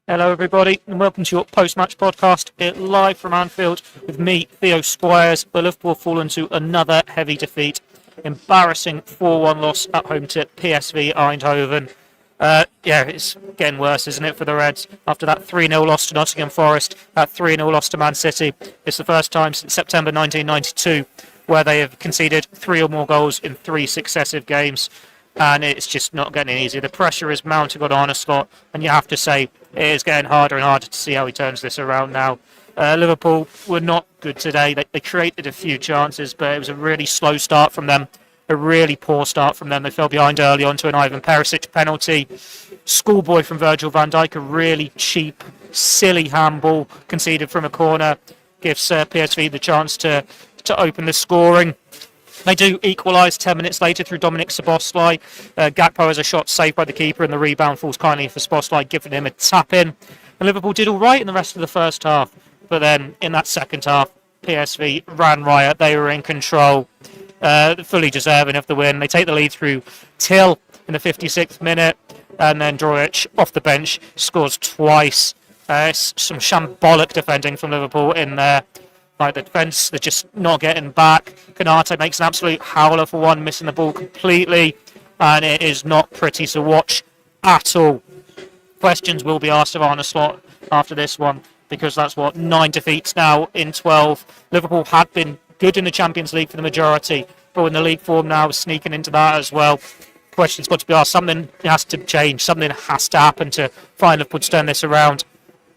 Hello, everybody, and welcome to your post-match podcast. Live from Anfield with me, Theo Squires. The Liverpool have fallen to another heavy defeat. Embarrassing 4-1 loss at home to PSV Eindhoven. It's getting worse, isn't it, for the Reds? After that 3-0 loss to Nottingham Forest, that 3-0 loss to Man City. It's the first time since September 1992 where they have conceded 3 or more goals in 3 successive games. And it's just not getting easy. The pressure is mounting on Arne Slot, and you have to say it is getting harder and harder to see how he turns this around now. Liverpool were not good today. They created a few chances, but it was a really slow start from them, a really poor start from them. They fell behind early on to an Ivan Perisic penalty. Schoolboy from Virgil van Dijk, a really cheap, silly handball conceded from a corner, gives PSV the chance to open the scoring. They do equalise 10 minutes later through Dominic Szoboszlai. Gakpo has a shot saved by the keeper, and the rebound falls kindly for Szoboszlai, giving him a tap-in. And Liverpool did all right in the rest of the first half. But then, in that second half, PSV ran riot. They were in control, fully deserving of the win. They take the lead through Till in the 56th minute, and then Drojic, off the bench, scores twice. Some shambolic defending from Liverpool in there. Like the defence, they're just not getting back. Konate makes an absolute howler for one, missing the ball completely, and it is not pretty to watch at all. Questions will be asked of Arne Slot after this one, because that's 9 defeats now in 12. Liverpool had been good in the Champions League for the majority, but when the league form now is sneaking into that as well, questions got to be asked. Something has to change. Something has to happen to find Liverpool to turn this around.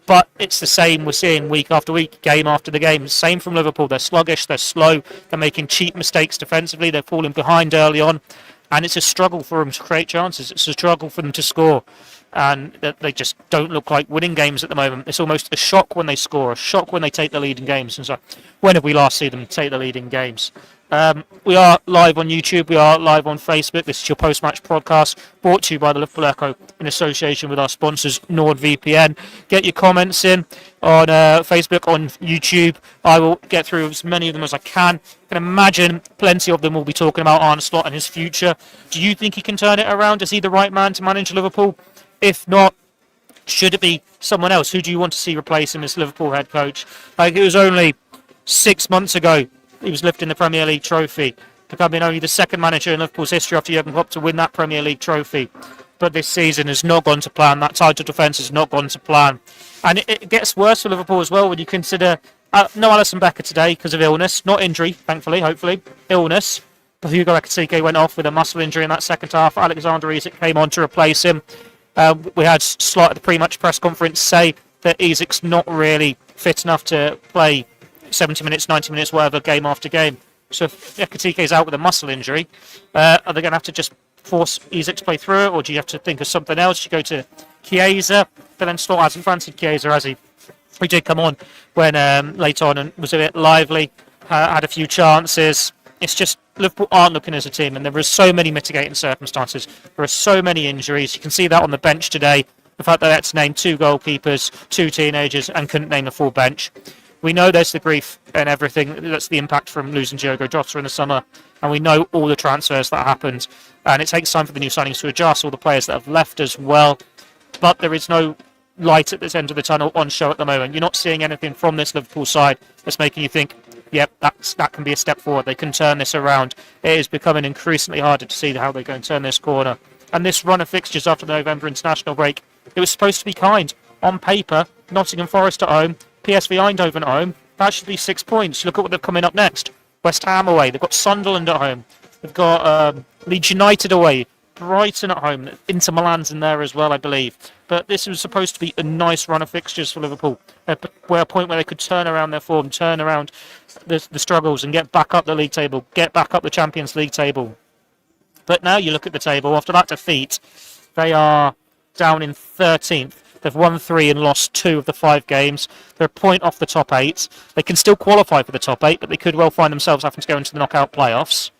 But it's the same we're seeing week after week, game after the game. Same from Liverpool. They're sluggish, they're slow, they're making cheap mistakes defensively, they're falling behind early on. And it's a struggle for them to create chances. It's a struggle for them to score. And they just don't look like winning games at the moment. It's almost a shock when they score, a shock when they take the lead in games. And so, when have we last seen them take the lead in games? We are live on YouTube. We are live on Facebook. This is your post-match podcast brought to you by the Liverpool Echo in association with our sponsors, NordVPN. Get your comments in on Facebook, on YouTube. I will get through as many of them as I can. I can imagine plenty of them will be talking about Arne Slot and his future. Do you think he can turn it around? Is he the right man to manage Liverpool? If not, should it be someone else? Who do you want to see replace him as Liverpool head coach? It was only 6 months ago he was lifting the Premier League trophy, becoming only the second manager in Liverpool's history after Jurgen Klopp to win that Premier League trophy. But this season has not gone to plan. That title defence has not gone to plan. And it gets worse for Liverpool as well when you consider no Alisson Becker today because of illness. Not injury, thankfully, hopefully. Illness. But Hugo Ekitike went off with a muscle injury in that second half. Alexander Isak came on to replace him. We had Slot at the pre-match press conference say that Isak's not really fit enough to play 70 minutes, 90 minutes, whatever, game after game. So if Ekitike is out with a muscle injury, are they going to have to just force Isak to play through it, or do you have to think of something else? You go to Chiesa, but then Slot hasn't fancied Chiesa, has he? He did come on when late on and was a bit lively, had a few chances. It's just Liverpool aren't looking as a team, and there are so many mitigating circumstances. There are so many injuries. You can see that on the bench today. The fact that they had to name 2 goalkeepers, 2 teenagers, and couldn't name the full bench. We know there's the grief and everything. That's the impact from losing Diogo Jota in the summer. And we know all the transfers that happened. And it takes time for the new signings to adjust, all the players that have left as well. But there is no light at this end of the tunnel on show at the moment. You're not seeing anything from this Liverpool side that's making you think, yep, that can be a step forward. They can turn this around. It is becoming increasingly harder to see how they're going to turn this corner. And this run of fixtures after the November international break, it was supposed to be kind. On paper, Nottingham Forest at home, PSV Eindhoven at home, that should be 6 points. Look at what they're coming up next. West Ham away, they've got Sunderland at home, they've got Leeds United away, Brighton at home, Inter Milan's in there as well, I believe. But this was supposed to be a nice run of fixtures for Liverpool, a point where they could turn around their form, turn around the struggles and get back up the league table, get back up the Champions League table. But now you look at the table, after that defeat, they are down in 13th. They've won 3 and lost 2 of the 5 games. They're a point off the top 8. They can still qualify for the top 8, but they could well find themselves having to go into the knockout playoffs.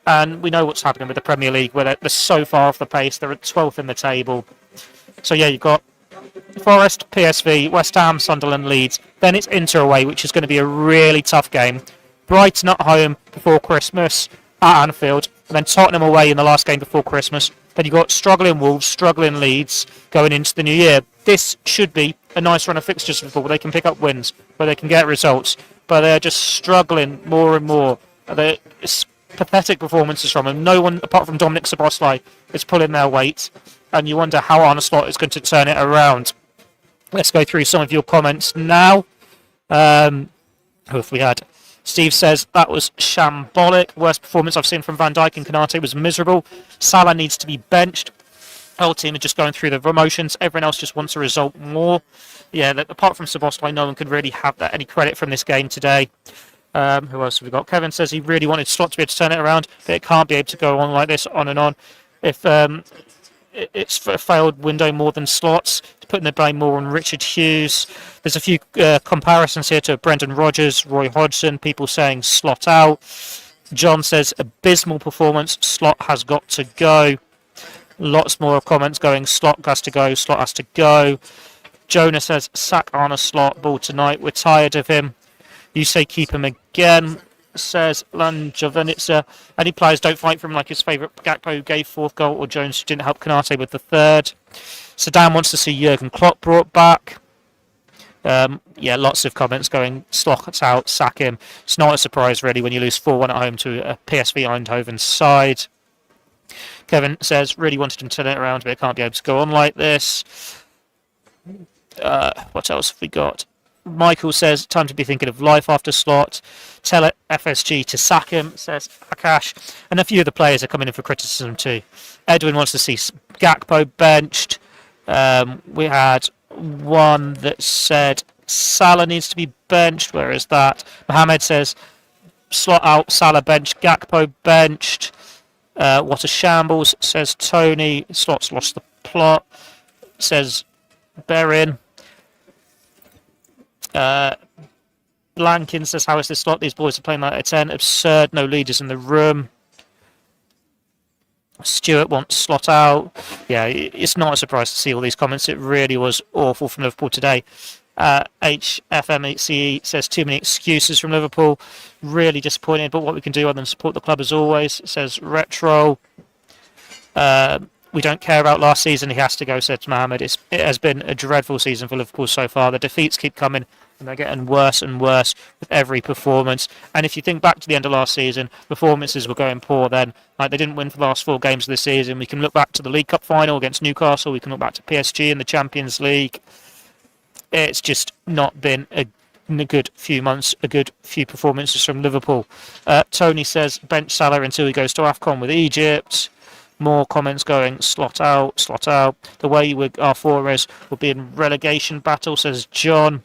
And we know what's happening with the Premier League, where they're so far off the pace. They're at 12th in the table. So yeah, you've got Forest, PSV, West Ham, Sunderland, Leeds. Then it's Inter away, which is going to be a really tough game. Brighton at home before Christmas at Anfield. And then Tottenham away in the last game before Christmas. Then you've got struggling Wolves, struggling Leeds going into the new year. this should be a nice run of fixtures for Liverpool where they can pick up wins, where they can get results, but they're just struggling more and more. It's pathetic performances from them. No one, apart from Dominic Szoboszlai, is pulling their weight, and you wonder how Arne Slot is going to turn it around. Let's go through some of your comments now. Who have we had? Steve says, that was shambolic. Worst performance I've seen from Van Dijk and Konate was miserable. Salah needs to be benched. The whole team are just going through the emotions. Everyone else just wants a result more. Yeah, apart from Szoboszlai, no one could really have any credit from this game today. Who else have we got? Kevin says he really wanted Slot to be able to turn it around, but it can't be able to go on like this, on and on. If it's a failed window more than Slot's, putting the blame more on Richard Hughes. There's a few comparisons here to Brendan Rodgers, Roy Hodgson, people saying Slot out. John says abysmal performance, Slot has got to go. Lots more comments going Slot has to go, Slot has to go. Jonah says sack Arne Slot, ball tonight, we're tired of him. You say keep him again, says Lanjovenica. Any players don't fight for him like his favourite Gakpo who gave fourth goal, or Jones who didn't help Konate with the third. Saddam wants to see Jurgen Klopp brought back. Lots of comments going Slot's out, sack him. It's not a surprise really when you lose 4-1 at home to a PSV Eindhoven side. Kevin says really wanted him to turn it around, but it can't be able to go on like this. What else have we got? Michael says, time to be thinking of life after Slot. Tell it FSG to sack him, says Akash. And a few of the players are coming in for criticism too. Edwin wants to see Gakpo benched. We had one that said Salah needs to be benched. Where is that? Mohammed says Slot out, Salah benched, Gakpo benched. What a shambles, says Tony. Slot's lost the plot, says Berin. Blankin says, how is this Slot? These boys are playing like a 10. Absurd, no leaders in the room. Stuart wants Slot out. Yeah, it's not a surprise to see all these comments. It really was awful from Liverpool today. HFMCE says too many excuses from Liverpool. Really disappointed, but what we can do other than support the club as always, says Retro. We don't care about last season. He has to go, said Mohammed. It has been a dreadful season for Liverpool so far. The defeats keep coming, and they're getting worse and worse with every performance. And if you think back to the end of last season, performances were going poor then. Like they didn't win for the last 4 games of the season. We can look back to the League Cup final against Newcastle. We can look back to PSG in the Champions League. It's just not been a good few months, a good few performances from Liverpool. Tony says bench Salah until he goes to AFCON with Egypt. More comments going Slot out, Slot out. The way our four is will be in relegation battle, says John.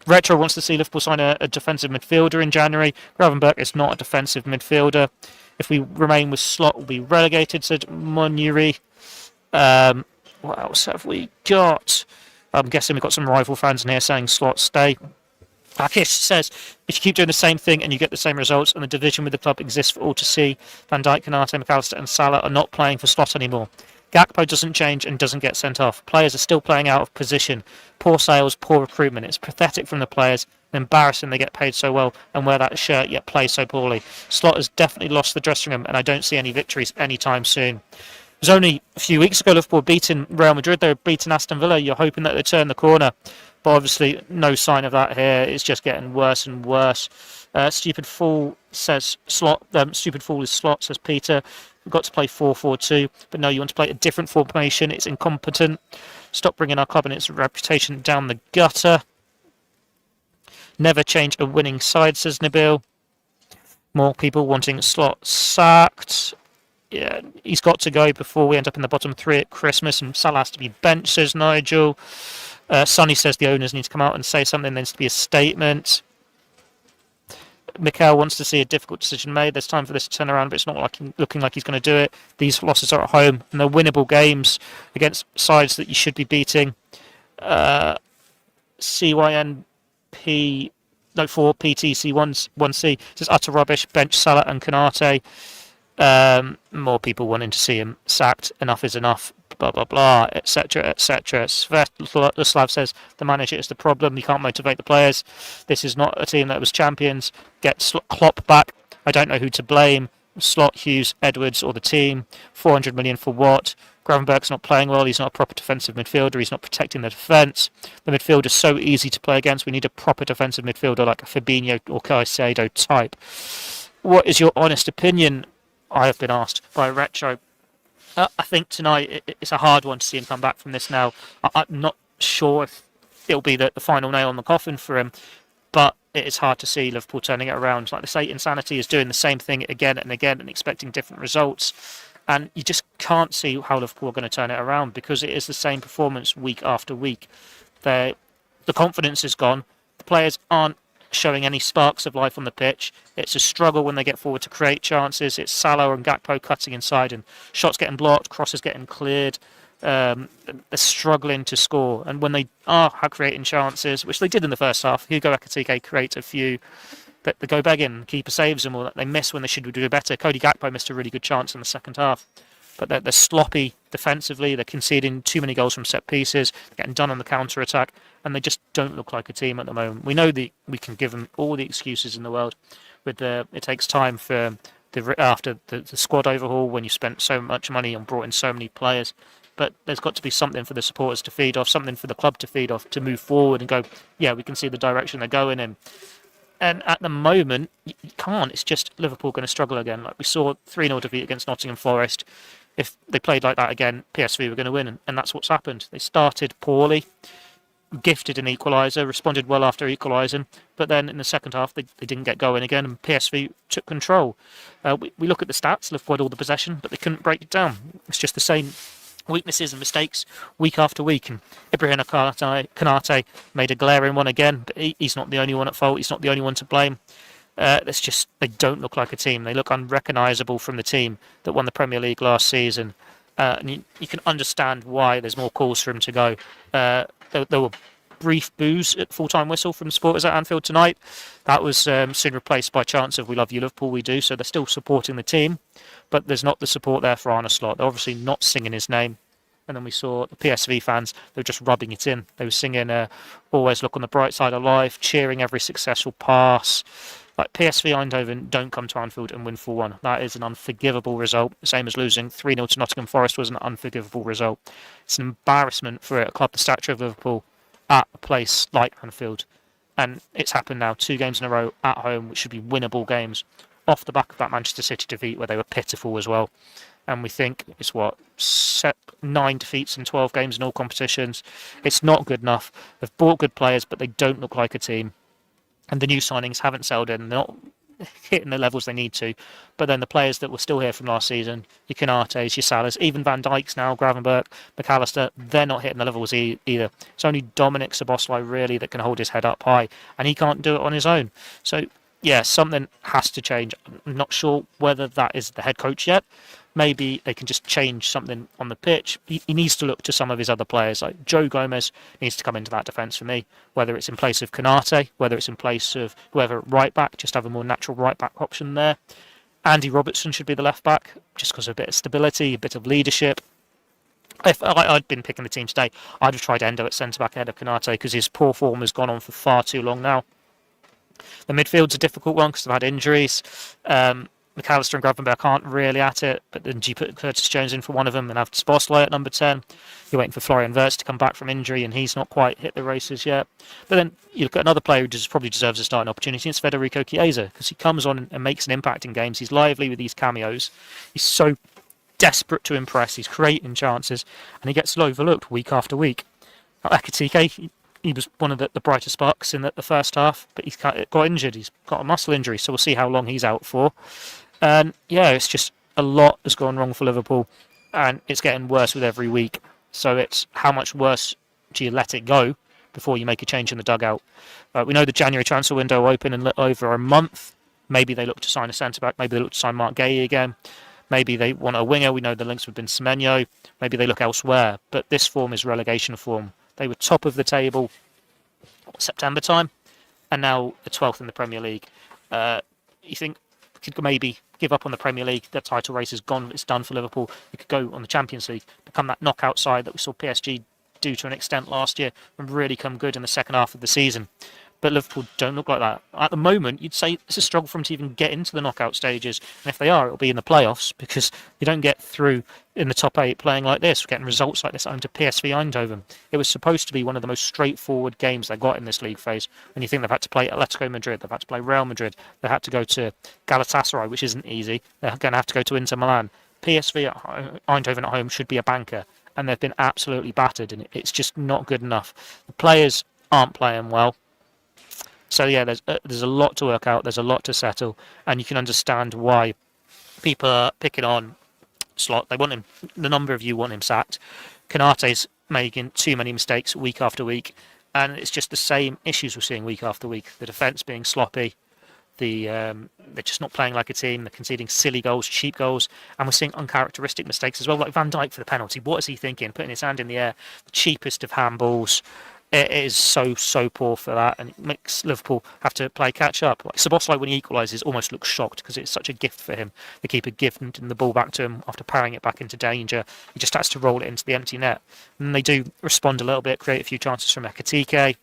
Retro wants to see Liverpool sign a defensive midfielder in January. Gravenberch is not a defensive midfielder. If we remain with Slot, we'll be relegated, said Monuri. What else have we got? I'm guessing we've got some rival fans in here saying Slot stay. Akish says, if you keep doing the same thing and you get the same results and the division with the club exists for all to see, Van Dijk, Konate, McAllister and Salah are not playing for Slot anymore. Gakpo doesn't change and doesn't get sent off. Players are still playing out of position. Poor sales, poor recruitment. It's pathetic from the players. Embarrassing they get paid so well and wear that shirt yet play so poorly. Slot has definitely lost the dressing room and I don't see any victories anytime soon. It was only a few weeks ago Liverpool beating Real Madrid. They were beating Aston Villa. You're hoping that they turn the corner. But obviously no sign of that here. It's just getting worse and worse. Stupid Fool says Slot. Stupid Fool is Slot, says Peter. We've got to play 4-4-2. But no, you want to play a different formation. It's incompetent. Stop bringing our club and its reputation down the gutter. Never change a winning side, says Nabil. More people wanting Slot sacked. Yeah, he's got to go before we end up in the bottom 3 at Christmas, and Salah has to be benched, says Nigel. Sonny says the owners need to come out and say something. There needs to be a statement. Mikel wants to see a difficult decision made. There's time for this to turn around, but it's not looking like he's going to do it. These losses are at home, and they're winnable games against sides that you should be beating. CYNP, no, 4 PTC1C says utter rubbish. Bench Salah and Konate. More people wanting to see him sacked. Enough is enough. Blah blah blah, etc. etc. Svetoslav says the manager is the problem. You can't motivate the players. This is not a team that was champions. Get Klopp back. I don't know who to blame. Slot, Hughes, Edwards, or the team. 400 million for what? Gravenberch's not playing well. He's not a proper defensive midfielder. He's not protecting the defence. The midfield is so easy to play against. We need a proper defensive midfielder like a Fabinho or Caicedo type. What is your honest opinion? I have been asked by Retro. I think tonight it's a hard one to see him come back from this now. I'm not sure if it'll be the final nail on the coffin for him, but it is hard to see Liverpool turning it around. Like they say, insanity is doing the same thing again and again and expecting different results. And you just can't see how Liverpool are going to turn it around because it is the same performance week after week. The confidence is gone. The players aren't showing any sparks of life on the pitch. It's a struggle when they get forward to create chances. It's Salah and Gakpo cutting inside and shots getting blocked, crosses getting cleared. They're struggling to score. And when they are creating chances, which they did in the first half, Hugo Ekitike creates a few that they go begging, keeper saves them, or that they miss when they should do better. Cody Gakpo missed a really good chance in the second half. But they're sloppy defensively. They're conceding too many goals from set pieces. They're getting done on the counter-attack. And they just don't look like a team at the moment. We know that we can give them all the excuses in the world. It takes time for after the squad overhaul when you spent so much money and brought in so many players. But there's got to be something for the supporters to feed off, something for the club to feed off, to move forward and go, yeah, we can see the direction they're going in. And at the moment, you can't. It's just Liverpool going to struggle again. Like we saw 3-0 defeat against Nottingham Forest. If they played like that again, PSV were going to win. And that's what's happened. They started poorly, gifted an equaliser, responded well after equalising. But then in the second half, they didn't get going again. And PSV took control. We look at the stats. Liverpool had all the possession, but they couldn't break it down. It's just the same weaknesses and mistakes week after week. And Ibrahim Konate made a glaring one again, but he's not the only one at fault. He's not the only one to blame. It's just they don't look like a team. They look unrecognisable from the team that won the Premier League last season. And you can understand why there's more calls for him to go. There were brief boos at full-time whistle from supporters at Anfield tonight. That was soon replaced by chants of "We love you, Liverpool, we do." So they're still supporting the team, but there's not the support there for Arne Slot. They're obviously not singing his name. And then we saw the PSV fans, they were just rubbing it in. They were singing "Always Look on the Bright Side of Life," cheering every successful pass. Like PSV Eindhoven don't come to Anfield and win 4-1. That is an unforgivable result. The same as losing 3-0 to Nottingham Forest was an unforgivable result. It's an embarrassment for a club the stature of Liverpool at a place like Anfield. And it's happened now 2 games in a row at home, which should be winnable games, off the back of that Manchester City defeat where they were pitiful as well. And we think it's 9 defeats in 12 games in all competitions. It's not good enough. They've bought good players, but they don't look like a team. And the new signings haven't settled in. They're not hitting the levels they need to. But then the players that were still here from last season, your Konates, your Salahs, even Van Dijk's now, Gravenberch, McAllister, they're not hitting the levels either. It's only Dominic Szoboszlai really that can hold his head up high. And he can't do it on his own. So, yeah, something has to change. I'm not sure whether that is the head coach yet. Maybe they can just change something on the pitch. He needs to look to some of his other players. Like Joe Gomez needs to come into that defence for me, whether it's in place of Konate, whether it's in place of whoever right back, just have a more natural right back option there. Andy Robertson should be the left back, just because of a bit of stability, a bit of leadership. If I'd been picking the team today, I'd have tried Endo at centre back ahead of Konate because his poor form has gone on for far too long now. The midfield's a difficult one because they've had injuries. McAllister and Gravenberch aren't really at it, but then you put Curtis Jones in for one of them and have Szoboszlai at number 10. You're waiting for Florian Wirtz to come back from injury, and he's not quite hit the races yet. But then you look at another player who probably deserves a starting opportunity, it's Federico Chiesa, because he comes on and makes an impact in games. He's lively with these cameos. He's so desperate to impress. He's creating chances, and he gets overlooked week after week. Ekitike, he was one of the brighter sparks in the first half, but he's got injured. He's got a muscle injury, so we'll see how long he's out for. And yeah, it's just a lot has gone wrong for Liverpool, and it's getting worse with every week. So it's how much worse do you let it go before you make a change in the dugout? We know the January transfer window will open in over a month. Maybe they look to sign a centre-back. Maybe they look to sign Mark Guéhi again. Maybe they want a winger. We know the links have been Semenyo. Maybe they look elsewhere. But this form is relegation form. They were top of the table September time, and now the 12th in the Premier League. You think could maybe give up on the Premier League? The title race is gone. It's done for Liverpool. You could go on the Champions League, become that knockout side that we saw PSG do to an extent last year, and really come good in the second half of the season. But Liverpool don't look like that. At the moment, you'd say it's a struggle for them to even get into the knockout stages. And if they are, it'll be in the playoffs because you don't get through in the top 8 playing like this, getting results like this at home to PSV Eindhoven. It was supposed to be one of the most straightforward games they got in this league phase. When you think they've had to play Atletico Madrid, they've had to play Real Madrid, they had to go to Galatasaray, which isn't easy. They're going to have to go to Inter Milan. PSV Eindhoven at home should be a banker, and they've been absolutely battered, and it's just not good enough. The players aren't playing well. So yeah, there's a lot to work out. There's a lot to settle, and you can understand why people are picking on Slot. They want him. The number of you want him sacked. Konate's making too many mistakes week after week, and it's just the same issues we're seeing week after week. The defence being sloppy. They're just not playing like a team. They're conceding silly goals, cheap goals, and we're seeing uncharacteristic mistakes as well. Like Van Dijk for the penalty. What is he thinking? Putting his hand in the air. The cheapest of handballs. It is so poor for that, and it makes Liverpool have to play catch up. Like Szoboszlai, when he equalises, almost looks shocked because it's such a gift for him. The keeper giving the ball back to him after parrying it back into danger. He just has to roll it into the empty net. And they do respond a little bit, create a few chances from Ekitike.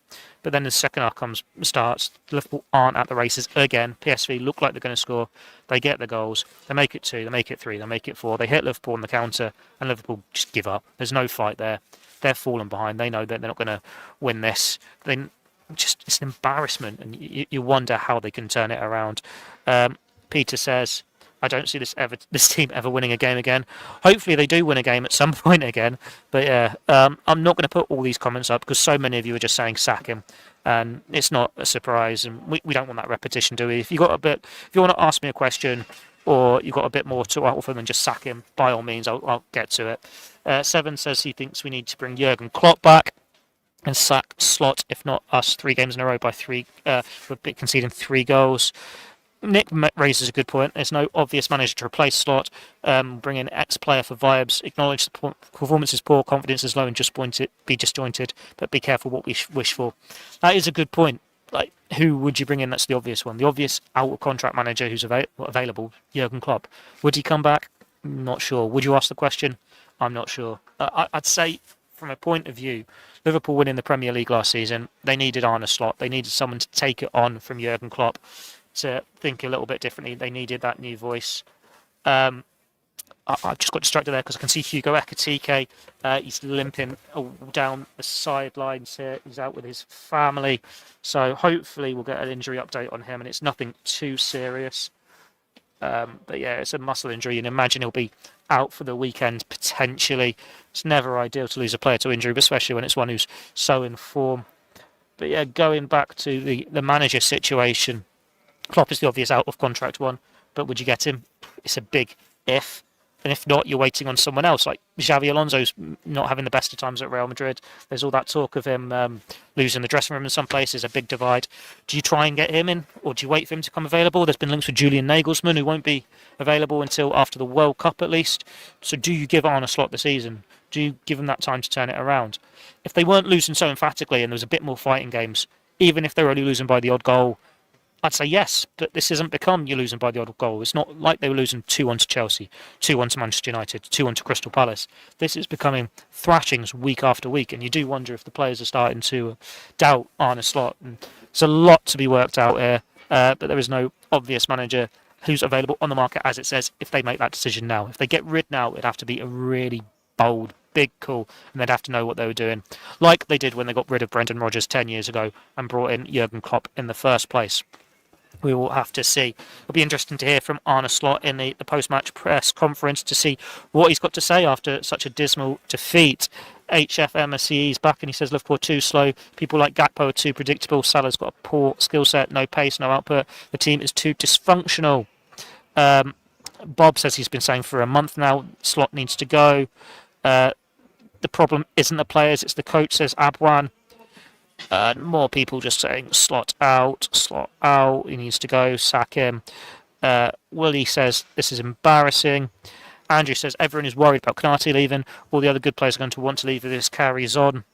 But then the second half starts. Liverpool aren't at the races again. PSV look like they're going to score. They get the goals. They make it 2, they make it 3, they make it 4. They hit Liverpool on the counter, and Liverpool just give up. There's no fight there. They're falling behind. They know that they're not going to win this. It's an embarrassment, and you wonder how they can turn it around. Peter says, I don't see this team ever winning a game again. Hopefully they do win a game at some point again. But yeah, I'm not going to put all these comments up because so many of you are just saying sack him, and it's not a surprise. And we don't want that repetition, do we? If you want to ask me a question, or you've got a bit more to offer than just sack him, by all means, I'll get to it. Seven says he thinks we need to bring Jurgen Klopp back and sack Slot, if not us, 3 games in a row by 3, we're conceding 3 goals. Nick raises a good point. There's no obvious manager to replace Slot. Bring in ex-player for vibes. Acknowledge the performance is poor, confidence is low, and be disjointed. But be careful what we wish for. That is a good point. Like, who would you bring in? That's the obvious one. The obvious out-of-contract manager who's available, Jurgen Klopp. Would he come back? Not sure. Would you ask the question? I'm not sure. I'd say, from a point of view, Liverpool winning the Premier League last season, they needed Arne Slot. They needed someone to take it on from Jurgen Klopp, to think a little bit differently. They needed that new voice. I just got distracted there because I can see Hugo Ekitike. He's limping down the sidelines here. He's out with his family. So hopefully we'll get an injury update on him, and it's nothing too serious. But yeah, it's a muscle injury, and imagine he'll be out for the weekend potentially. It's never ideal to lose a player to injury, but especially when it's one who's so in form. But yeah, going back to the manager situation, Klopp is the obvious out-of-contract one, but would you get him? It's a big if. And if not, you're waiting on someone else. Like Xavi Alonso's not having the best of times at Real Madrid. There's all that talk of him losing the dressing room in some places, a big divide. Do you try and get him in, or do you wait for him to come available? There's been links with Julian Nagelsmann, who won't be available until after the World Cup at least. So do you give Arne Slot the season? Do you give him that time to turn it around? If they weren't losing so emphatically and there was a bit more fighting games, even if they were only losing by the odd goal, I'd say yes, but this hasn't become you're losing by the odd goal. It's not like they were losing 2-1 to Chelsea, 2-1 to Manchester United, 2-1 to Crystal Palace. This is becoming thrashings week after week, and you do wonder if the players are starting to doubt Arne Slot. And there's a lot to be worked out here, but there is no obvious manager who's available on the market, as it says, if they make that decision now. If they get rid now, it'd have to be a really bold, big call, and they'd have to know what they were doing, like they did when they got rid of Brendan Rodgers 10 years ago and brought in Jurgen Klopp in the first place. We will have to see. It'll be interesting to hear from Arne Slot in the post-match press conference to see what he's got to say after such a dismal defeat. HFMSCE is back and he says Liverpool are too slow. People like Gakpo are too predictable. Salah's got a poor skill set, no pace, no output. The team is too dysfunctional. Bob says he's been saying for a month now Slot needs to go. The problem isn't the players, it's the coach, says Abwan. More people just saying Slot out, he needs to go, sack him. Willie says this is embarrassing. Andrew says everyone is worried about Konate leaving. All the other good players are going to want to leave if this carries on.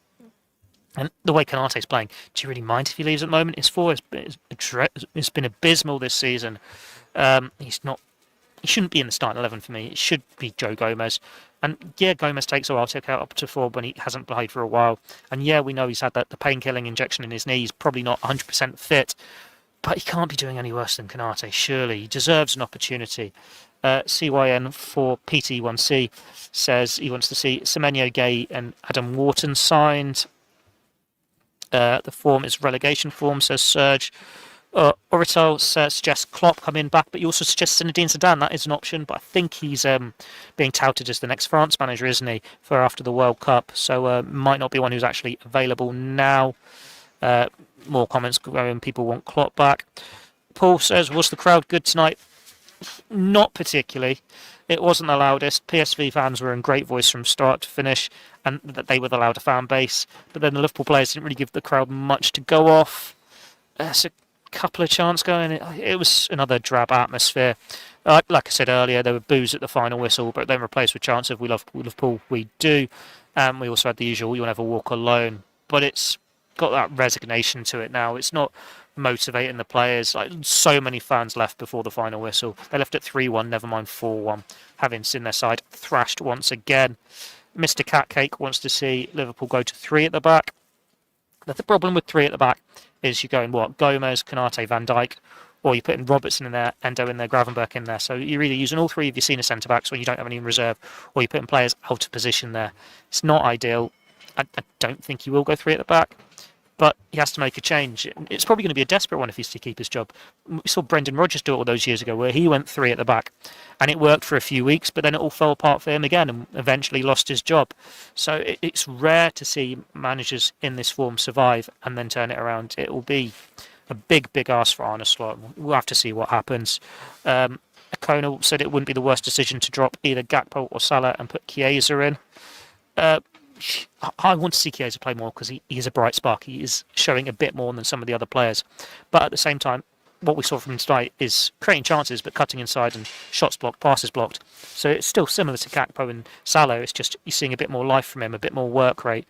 And the way Konate's playing, do you really mind if he leaves at the moment? It's been abysmal this season. He's he shouldn't be in the starting 11 for me. It should be Joe Gomez. And yeah, Gomez takes a while to get up to form when he hasn't played for a while. And yeah, we know he's had the pain-killing injection in his knee. He's probably not 100% fit. But he can't be doing any worse than Konate, surely. He deserves an opportunity. CYN for PT1C says he wants to see Semenyo Gay and Adam Wharton signed. The form is relegation form, says Serge. Orital suggests Klopp coming back, but he also suggests Zinedine Zidane. That is an option, but I think he's being touted as the next France manager, isn't he, for after the World Cup? So might not be one who's actually available now. More comments going, people want Klopp back. Paul says, was the crowd good tonight? Not particularly. It wasn't the loudest. PSV fans were in great voice from start to finish, and that they were the louder fan base. But then the Liverpool players didn't really give the crowd much to go off. There's a couple of chants going. It was another drab atmosphere. Like I said earlier, there were boos at the final whistle, but then replaced with chants of "We love Liverpool, we do." We also had the usual "You'll never walk alone," but it's got that resignation to it now. It's not motivating the players. Like, so many fans left before the final whistle. They left at 3-1, never mind 4-1, having seen their side thrashed once again. Mr. Catcake wants to see Liverpool go to 3 at the back. The problem with 3 at the back is you're going, Gomez, Konate, Van Dijk, or you're putting Robertson in there, Endo in there, Gravenberch in there. So you're either using all 3 of your senior centre-backs when you don't have any in reserve, or you're putting players out of position there. It's not ideal. I don't think he will go 3 at the back, but he has to make a change. It's probably going to be a desperate one if he's to keep his job. We saw Brendan Rodgers do it all those years ago, where he went 3 at the back, and it worked for a few weeks, but then it all fell apart for him again, and eventually lost his job. So it's rare to see managers in this form survive and then turn it around. It will be a big ask for Arne Slot. We'll have to see what happens. Akona said it wouldn't be the worst decision to drop either Gakpo or Salah and put Chiesa in. I want to see Chiesa play more because he is a bright spark. He is showing a bit more than some of the other players. But at the same time, what we saw from him tonight is creating chances but cutting inside and shots blocked, passes blocked. So it's still similar to Gakpo and Salah. It's just you're seeing a bit more life from him, a bit more work rate.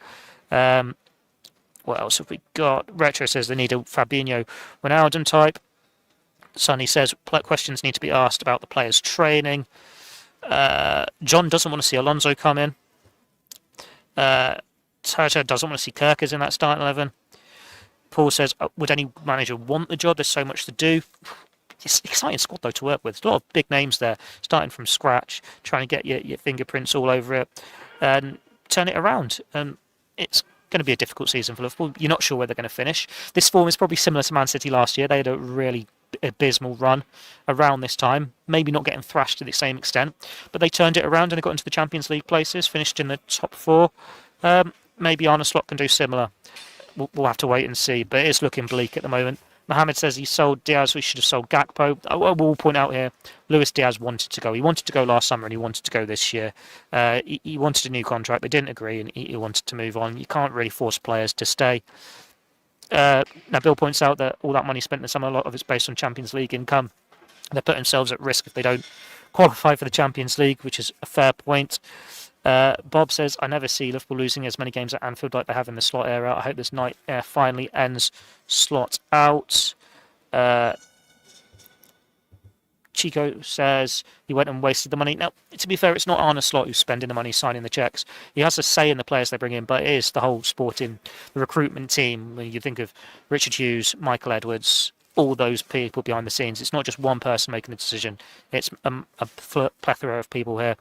What else have we got? Retro says they need a Fabinho Ronaldo type. Sonny says questions need to be asked about the players' training. John doesn't want to see Alonso come in. Sergio doesn't want to see Kirkers in that starting 11. Paul says, would any manager want the job? There's so much to do. It's an exciting squad, though, to work with. There's a lot of big names there, starting from scratch, trying to get your fingerprints all over it and turn it around. It's going to be a difficult season for Liverpool. You're not sure where they're going to finish. This form is probably similar to Man City last year. They had a really abysmal run around this time, maybe not getting thrashed to the same extent, but they turned it around and they got into the Champions League places, finished in the top 4. Maybe Arne Slot can do similar. We'll have to wait and see, but it's looking bleak at the moment. Mohamed says he sold Diaz. We should have sold Gakpo. I will point out here, Luis Diaz wanted to go. He wanted to go last summer and he wanted to go this year. He wanted a new contract. They didn't agree and he wanted to move on. You can't really force players to stay. Now, Bill points out that all that money spent in the summer, a lot of it's based on Champions League income. They put themselves at risk if they don't qualify for the Champions League, which is a fair point. Bob says, I never see Liverpool losing as many games at Anfield like they have in the Slot era. I hope this night finally ends Slot out. Chico says he went and wasted the money. Now, to be fair, it's not Arne Slot who's spending the money signing the checks. He has a say in the players they bring in, but it is the whole sporting, the recruitment team. When you think of Richard Hughes, Michael Edwards, all those people behind the scenes. It's not just one person making the decision. It's a plethora of people here.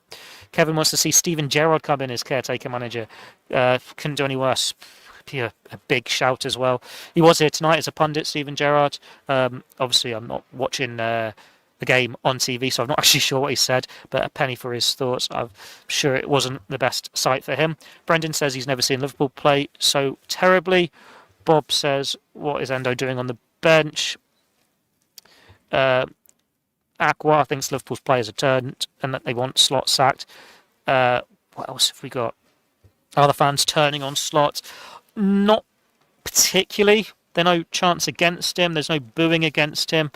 Kevin wants to see Steven Gerrard come in as caretaker manager. Couldn't do any worse. Be a big shout as well. He was here tonight as a pundit, Steven Gerrard. Obviously, I'm not watching the game on TV, so I'm not actually sure what he said, but a penny for his thoughts. I'm sure it wasn't the best sight for him. Brendan says he's never seen Liverpool play so terribly. Bob says, what is Endo doing on the bench? Aqua thinks Liverpool's players are turned and that they want Slot sacked. What else have we got? Are the fans turning on Slot? Not particularly. There's no chance against him. There's no booing against him.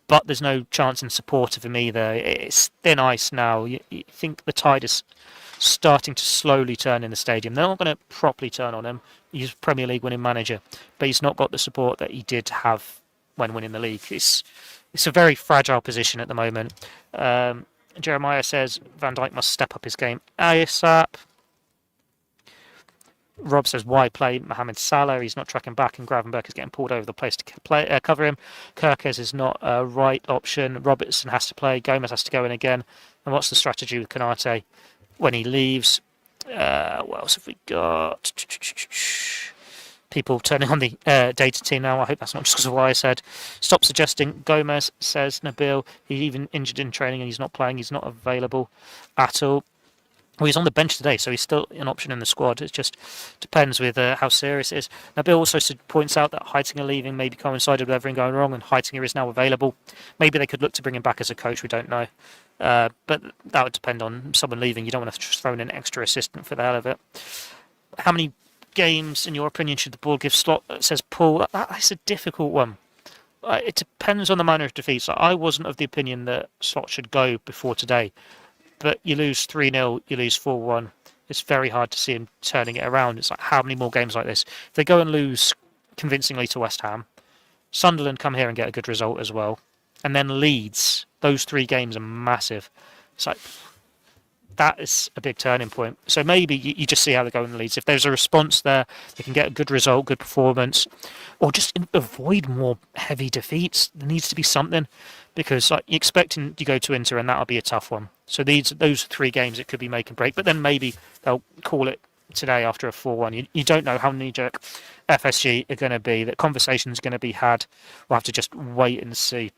But there's no chance in support of him either. It's thin ice now. You think the tide is starting to slowly turn in the stadium. They're not going to properly turn on him. He's a Premier League winning manager. But he's not got the support that he did have when winning the league. It's it's a very fragile position at the moment. Jeremiah says Van Dijk must step up his game ASAP. Rob says, why play Mohamed Salah? He's not tracking back, and Gravenberch is getting pulled over the place to cover him. Kirkes is not a right option. Robertson has to play. Gomez has to go in again. And what's the strategy with Konate when he leaves? What else have we got? People turning on the data team now. I hope that's not just because of what I said. Stop suggesting Gomez, says Nabil. He's even injured in training and he's not playing. He's not available at all. Well, he's on the bench today, so he's still an option in the squad. It just depends with how serious it is. Nabil also points out that Heitinger leaving maybe coincided with everything going wrong, and Heitinger is now available. Maybe they could look to bring him back as a coach, we don't know. But that would depend on someone leaving. You don't want to just throw in an extra assistant for the hell of it. How many games, in your opinion, should the board give Slot? Says Paul. That's a difficult one. It depends on the manner of defeats. I wasn't of the opinion that Slot should go before today. But you lose 3-0, you lose 4-1. It's very hard to see him turning it around. It's like, how many more games like this? If they go and lose convincingly to West Ham, Sunderland come here and get a good result as well, and then Leeds, those 3 games are massive. It's like, that is a big turning point. So maybe you just see how they go in the Leeds. If there's a response there, they can get a good result, good performance, or just avoid more heavy defeats. There needs to be something, because you're expecting to go to Inter and that'll be a tough one. So those 3 games, it could be make and break. But then maybe they'll call it today after a 4-1. You don't know how knee-jerk FSG are going to be. That conversation's going to be had. We'll have to just wait and see.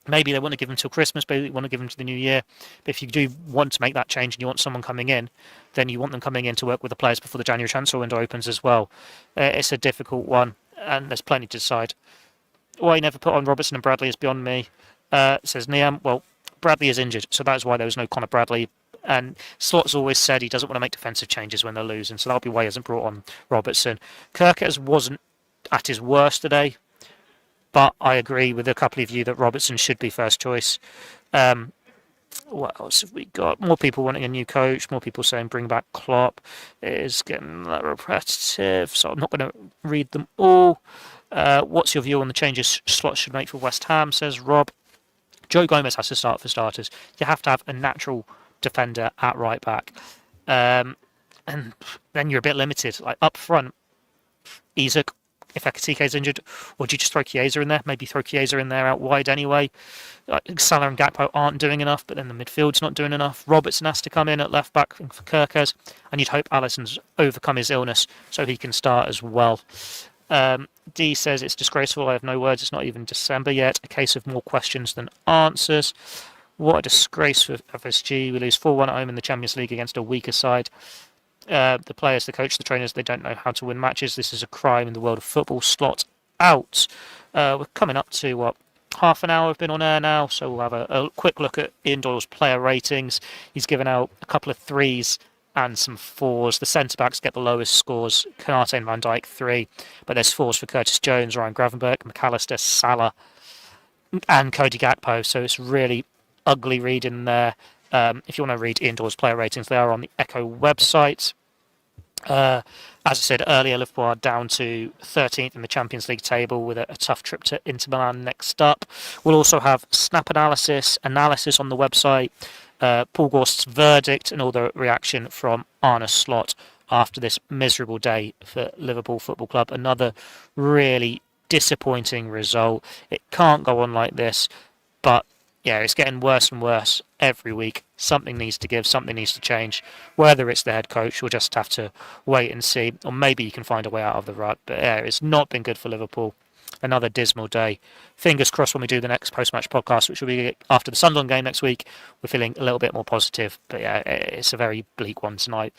Maybe they want to give them till Christmas, maybe they want to give them to the new year. But if you do want to make that change and you want someone coming in, then you want them coming in to work with the players before the January transfer window opens as well. It's a difficult one, and there's plenty to decide. Why you never put on Robertson and Bradley is beyond me, says Niam. Well, Bradley is injured, so that's why there was no Conor Bradley. And Slot's always said he doesn't want to make defensive changes when they're losing, so that'll be why he hasn't brought on Robertson. Kirkes wasn't at his worst today, but I agree with a couple of you that Robertson should be first choice. What else have we got? More people wanting a new coach, more people saying bring back Klopp. It is getting repetitive, so I'm not going to read them all. What's your view on the changes Slot should make for West Ham, says Rob. Joe Gomez has to start for starters. You have to have a natural defender at right back. And then you're a bit limited. Like up front, Isak, if Ekatike's injured, or do you just throw Chiesa in there? Maybe throw Chiesa in there out wide anyway. Salah and Gakpo aren't doing enough, but then the midfield's not doing enough. Robertson has to come in at left back for Kirkes, and you'd hope Alisson's overcome his illness so he can start as well. D says it's disgraceful. I have no words. It's not even December yet. A case of more questions than answers. What a disgrace for FSG. We lose 4-1 at home in the Champions League against a weaker side. The players, the coach, the trainers, they don't know how to win matches. This is a crime in the world of football. Slot out. We're coming up to half an hour. We've been on air now, so we'll have a quick look at Ian Doyle's player ratings. He's given out a couple of 3s and some 4s. The centre-backs get the lowest scores. Konate and Van Dijk 3, but there's 4s for Curtis Jones, Ryan Gravenberch, McAllister, Salah, and Cody Gakpo. So it's really ugly reading there. If you want to read Ian Doyle's player ratings, they are on the Echo website. As I said earlier, Liverpool are down to 13th in the Champions League table with a tough trip to Inter Milan next up. We'll also have snap analysis on the website, Paul Gorst's verdict, and all the reaction from Arne Slot after this miserable day for Liverpool Football Club. Another really disappointing result. It can't go on like this, but yeah, it's getting worse and worse every week. Something needs to give, something needs to change. Whether it's the head coach, we'll just have to wait and see. Or maybe you can find a way out of the rut. But yeah, it's not been good for Liverpool. Another dismal day. Fingers crossed when we do the next post-match podcast, which will be after the Sunderland game next week, we're feeling a little bit more positive. But yeah, it's a very bleak one tonight.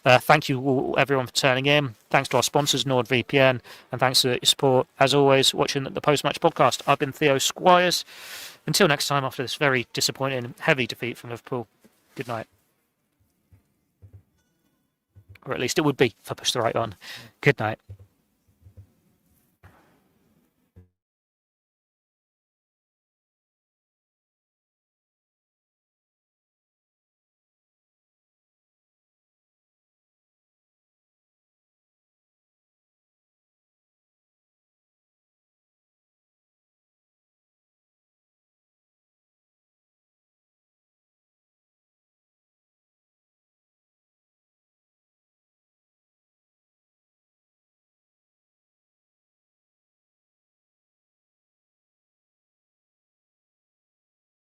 Thank you all, everyone, for turning in. Thanks to our sponsors, NordVPN, and thanks for your support. As always, watching the post-match podcast. I've been Theo Squires. Until next time, after this very disappointing, heavy defeat from Liverpool, good night. Or at least it would be if I push the right on. Good night.